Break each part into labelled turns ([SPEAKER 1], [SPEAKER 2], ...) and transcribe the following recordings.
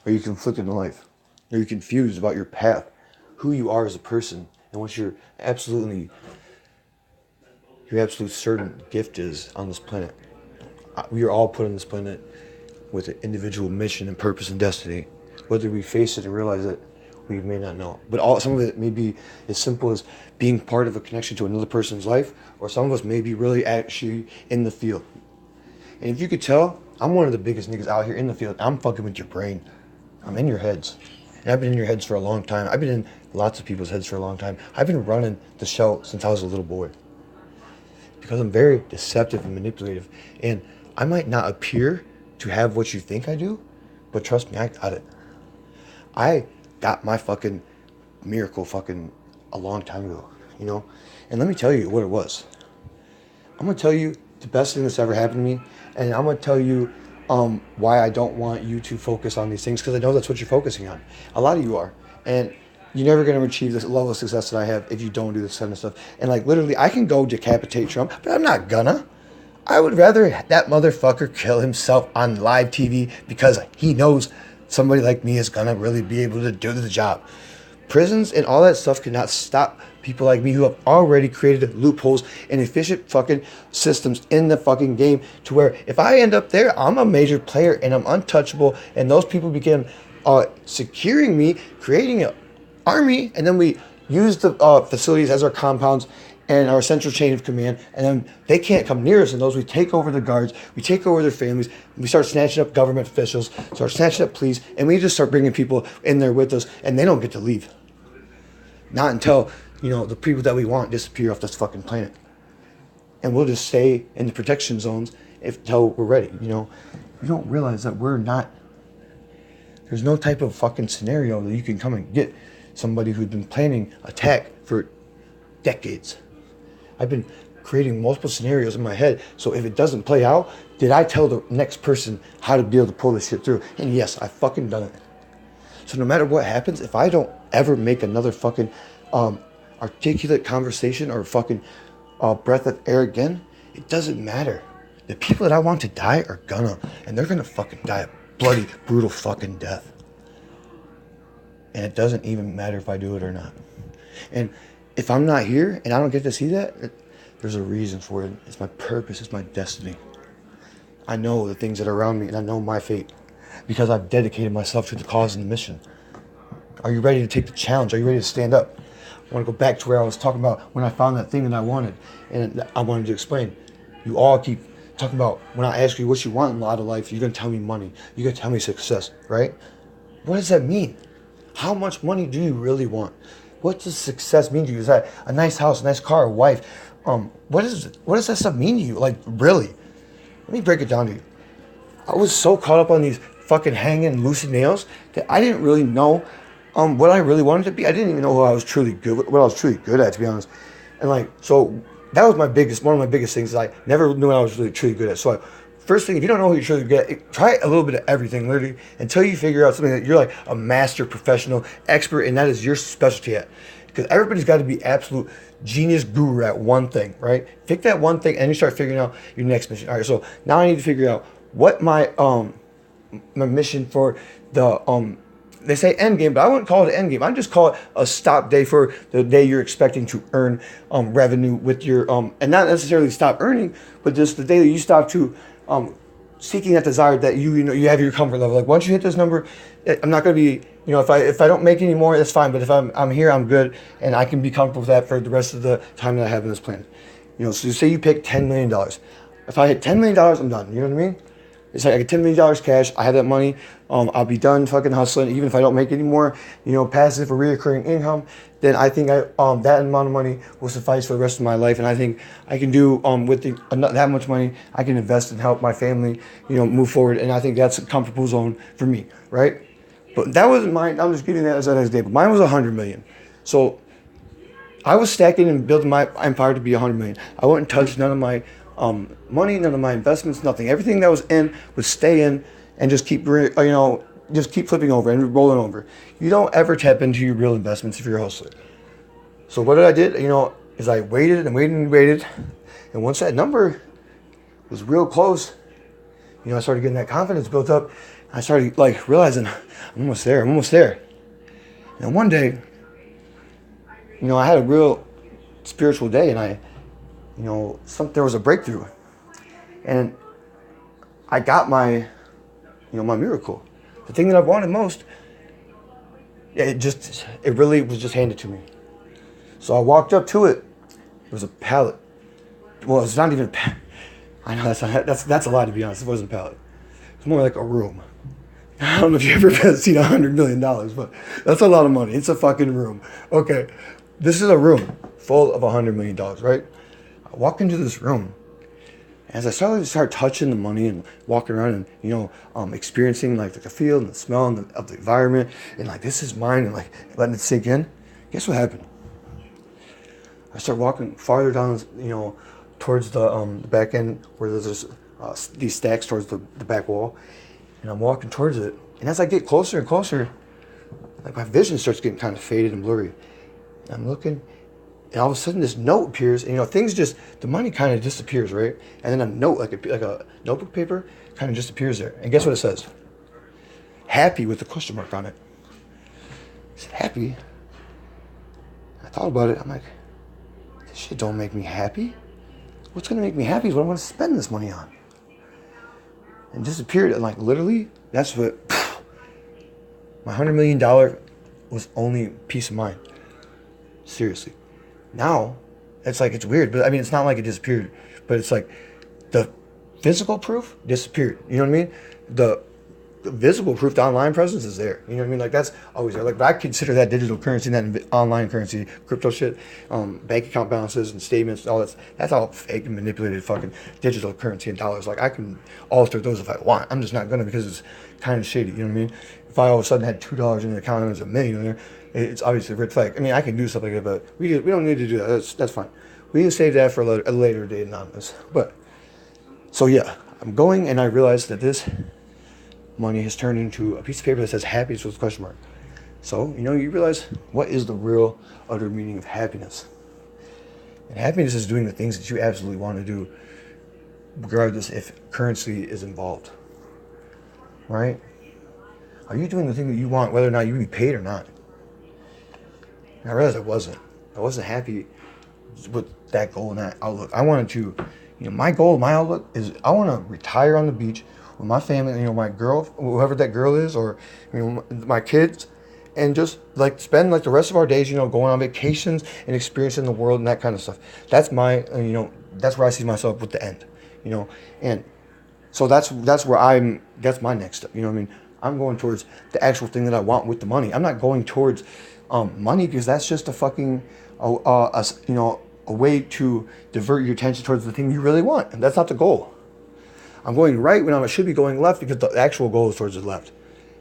[SPEAKER 1] Are you conflicted in life? Are you confused about your path, who you are as a person, and what your absolute certain gift is on this planet? We are all put on this planet with an individual mission and purpose and destiny. Whether we face it and realize it, we may not know. But some of it may be as simple as being part of a connection to another person's life, or some of us may be really actually in the field. And if you could tell, I'm one of the biggest niggas out here in the field. I'm fucking with your brain. I'm in your heads. And I've been in your heads for a long time. I've been in lots of people's heads for a long time. I've been running the show since I was a little boy. Because I'm very deceptive and manipulative. And I might not appear to have what you think I do, but trust me, I got it. I got my fucking miracle fucking a long time ago, you know? And let me tell you what it was. I'm gonna tell you the best thing that's ever happened to me, and I'm gonna tell you why I don't want you to focus on these things, because I know that's what you're focusing on. A lot of you are. And you're never gonna achieve this level of success that I have if you don't do this kind of stuff. And like literally, I can go decapitate Trump, but I'm not gonna. I would rather that motherfucker kill himself on live TV because he knows somebody like me is gonna really be able to do the job. Prisons and all that stuff cannot stop people like me who have already created loopholes and efficient fucking systems in the fucking game, to where if I end up there, I'm a major player and I'm untouchable, and those people begin securing me, creating an army, and then we use the facilities as our compounds and our central chain of command, and then they can't come near us. And those, we take over the guards, we take over their families, we start snatching up government officials, start snatching up police, and we just start bringing people in there with us, and they don't get to leave. Not until, you know, the people that we want disappear off this fucking planet. And we'll just stay in the protection zones until we're ready, you know. You don't realize that we're not, there's no type of fucking scenario that you can come and get somebody who's been planning attack for decades. I've been creating multiple scenarios in my head, so if it doesn't play out, did I tell the next person how to be able to pull this shit through? And yes, I fucking done it. So no matter what happens, if I don't ever make another fucking articulate conversation or fucking breath of air again, it doesn't matter. The people that I want to die are gonna, and they're gonna fucking die a bloody, brutal fucking death. And it doesn't even matter if I do it or not. And if I'm not here and I don't get to see that, there's a reason for it. It's my purpose. It's my destiny. I know the things that are around me, and I know my fate because I've dedicated myself to the cause and the mission. Are you ready to take the challenge? Are you ready to stand up? I want to go back to where I was talking about when I found that thing that I wanted. And I wanted to explain. You all keep talking about, when I ask you what you want in a lot of life, you're going to tell me money. You're going to tell me success, right? What does that mean? How much money do you really want? What does success mean to you? Is that a nice house, a nice car, a wife? What does that stuff mean to you? Like, really? Let me break it down to you. I was so caught up on these fucking hanging loose nails that I didn't really know what I really wanted to be. I didn't even know what I was truly good at, to be honest. And like, so that was one of my biggest things. I never knew what I was really truly good at. So first thing, if you don't know who you're truly good at, try a little bit of everything, literally, until you figure out something that you're like a master professional expert, and that is your specialty at. Because everybody's got to be absolute genius guru at one thing, right? Pick that one thing, and you start figuring out your next mission. All right, so now I need to figure out what my mission for the they say end game, but I wouldn't call it an end game. I just call it a stop day for the day you're expecting to earn revenue with your and not necessarily stop earning, but just the day that you stop to seeking that desire that you have your comfort level. Like, once you hit this number, I'm not going to be, if I don't make any more, that's fine. But if I'm here, I'm good, and I can be comfortable with that for the rest of the time that I have in this plan. So say you pick $10 million. If I hit $10 million, I'm done. You know what I mean? It's like I get $10 million cash. I have that money. I'll be done fucking hustling. Even if I don't make any more, passive or reoccurring income, then I think that amount of money will suffice for the rest of my life. And I think I can do with that much money, I can invest and help my family, move forward. And I think that's a comfortable zone for me, right? But that wasn't mine. I'm just giving that as an example. Mine was 100 million. So I was stacking and building my empire to be 100 million. I wouldn't touch none of my money, none of my investments, nothing. Everything that was in would stay in and just keep flipping over and rolling over. You don't ever tap into your real investments if you're a hustler. So what I did, is I waited and waited and waited. And once that number was real close, I started getting that confidence built up. I started like realizing I'm almost there. I'm almost there. And one day, I had a real spiritual day, and there was a breakthrough, and I got my miracle, the thing that I wanted most. It really was just handed to me. So I walked up to it. It was a pallet. Well, it's not even. I know that's a lie, to be honest. It wasn't a pallet. It's more like a room. I don't know if you ever seen $100 million, but that's a lot of money. It's a fucking room. Okay, this is a room full of $100 million, right? I walk into this room. As I start touching the money and walking around and experiencing like the feel and the smell of the environment, and like this is mine, and like letting it sink in. Guess what happened? I start walking farther down, towards the back end where there's these stacks towards the back wall, and I'm walking towards it. And as I get closer and closer, like my vision starts getting kind of faded and blurry. And I'm looking. And all of a sudden, this note appears, and the money kind of disappears, right? And then a note, like a notebook paper, kind of just appears there. And guess what it says? Happy, with a question mark on it. I said, happy? I thought about it. I'm like, this shit don't make me happy. What's going to make me happy is what I'm going to spend this money on. And disappeared, and like literally, that's what, my $100 million was only peace of mind. Seriously. Now, it's like, it's weird, but I mean, it's not like it disappeared, but it's like the physical proof disappeared. You know what I mean? The visible proof, the online presence is there. You know what I mean? Like that's always there. Like, but I consider that digital currency, that online currency, crypto shit, bank account balances and statements, all that's all fake and manipulated fucking digital currency and dollars. Like I can alter those if I want. I'm just not gonna, because it's kind of shady. You know what I mean? If I all of a sudden had $2 in the account and there's $1 million in there, it's obviously a red flag. I mean, I can do stuff like that, but we don't need to do that. That's fine. We can save that for a later date, anonymous. But so yeah, I'm going, and I realize that this money has turned into a piece of paper that says happy with a question mark. So you realize, what is the real utter meaning of happiness? And happiness is doing the things that you absolutely want to do, regardless if currency is involved. Right? Are you doing the thing that you want, whether or not you be paid or not? And I realized I wasn't happy with that goal and that outlook. I wanted to, my goal, my outlook is I want to retire on the beach with my family, my girl, whoever that girl is, or my kids, and just like spend like the rest of our days, going on vacations and experiencing the world and that kind of stuff. That's my, that's where I see myself with the end, and so that's my next step. I'm going towards the actual thing that I want with the money. I'm not going towards money, because that's just a fucking a way to divert your attention towards the thing you really want, and that's not the goal. I'm going right when I should be going left, because the actual goal is towards the left.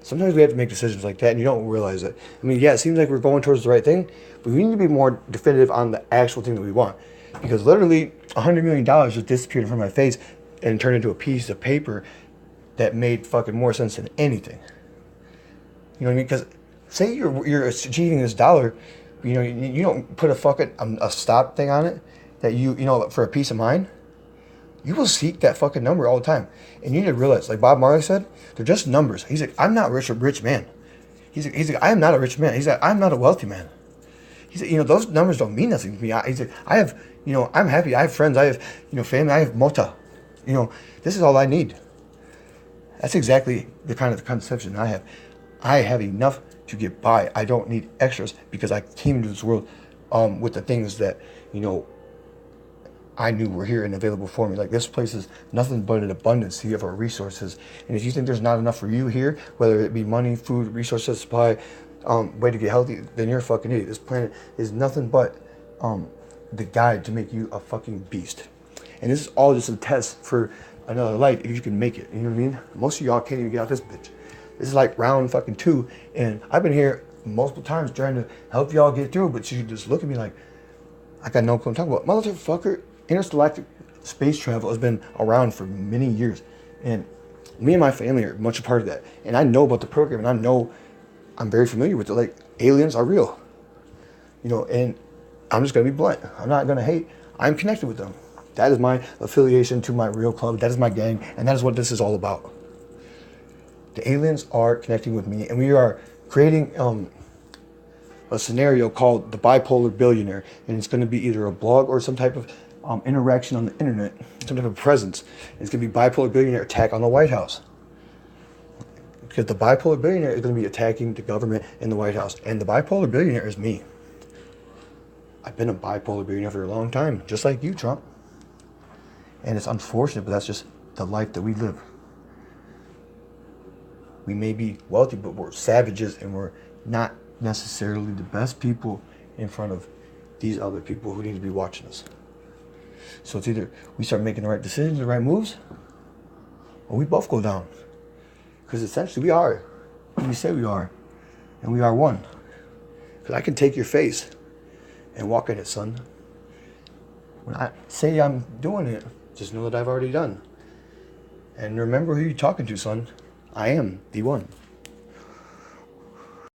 [SPEAKER 1] Sometimes we have to make decisions like that, and you don't realize it. I mean, yeah, it seems like we're going towards the right thing, but we need to be more definitive on the actual thing that we want. Because literally, $100 million just disappeared in front of my face and turned into a piece of paper that made fucking more sense than anything. You know what I mean? Because say you're achieving this dollar, you don't put a fucking a stop thing on it that for a peace of mind. You will seek that fucking number all the time. And you need to realize, like Bob Marley said, they're just numbers. He's like, I'm not a rich man. He's like, I am not a rich man. He's like, I'm not a wealthy man. He's like, those numbers don't mean nothing to me. He's like, I have, I'm happy. I have friends. I have, family. I have mota. This is all I need. That's exactly the kind of conception I have. I have enough to get by. I don't need extras, because I came into this world with the things that, I knew were here and available for me. Like, this place is nothing but an abundance of our resources. And if you think there's not enough for you here, whether it be money, food, resources, supply, way to get healthy, then you're a fucking idiot. This planet is nothing but the guide to make you a fucking beast. And this is all just a test for another life, if you can make it. You know what I mean? Most of y'all can't even get out this bitch. This is like round fucking 2, and I've been here multiple times trying to help y'all get through, but you just look at me like I got no clue what I'm talking about. Motherfucker, intergalactic space travel has been around for many years, and me and my family are much a part of that. And I know about the program, and I'm very familiar with it. Like, aliens are real, and I'm just gonna be blunt. I'm not gonna hate. I'm connected with them. That is my affiliation to my real club. That is my gang, and that is what this is all about. The aliens are connecting with me, and we are creating a scenario called the bipolar billionaire, and it's going to be either a blog or some type of interaction on the internet, some type of presence. It's going to be bipolar billionaire attack on the White House, because the bipolar billionaire is going to be attacking the government and the White House, and the bipolar billionaire is me. I've been a bipolar billionaire for a long time, just like you, Trump. And it's unfortunate, but that's just the life that we live. We may be wealthy, but we're savages, and we're not necessarily the best people in front of these other people who need to be watching us. So it's either we start making the right decisions, the right moves, or we both go down. Because essentially we are who we say we are, and we are one. Because I can take your face and walk in it, son. When I say I'm doing it, just know that I've already done. And remember who you're talking to, son. I am the one.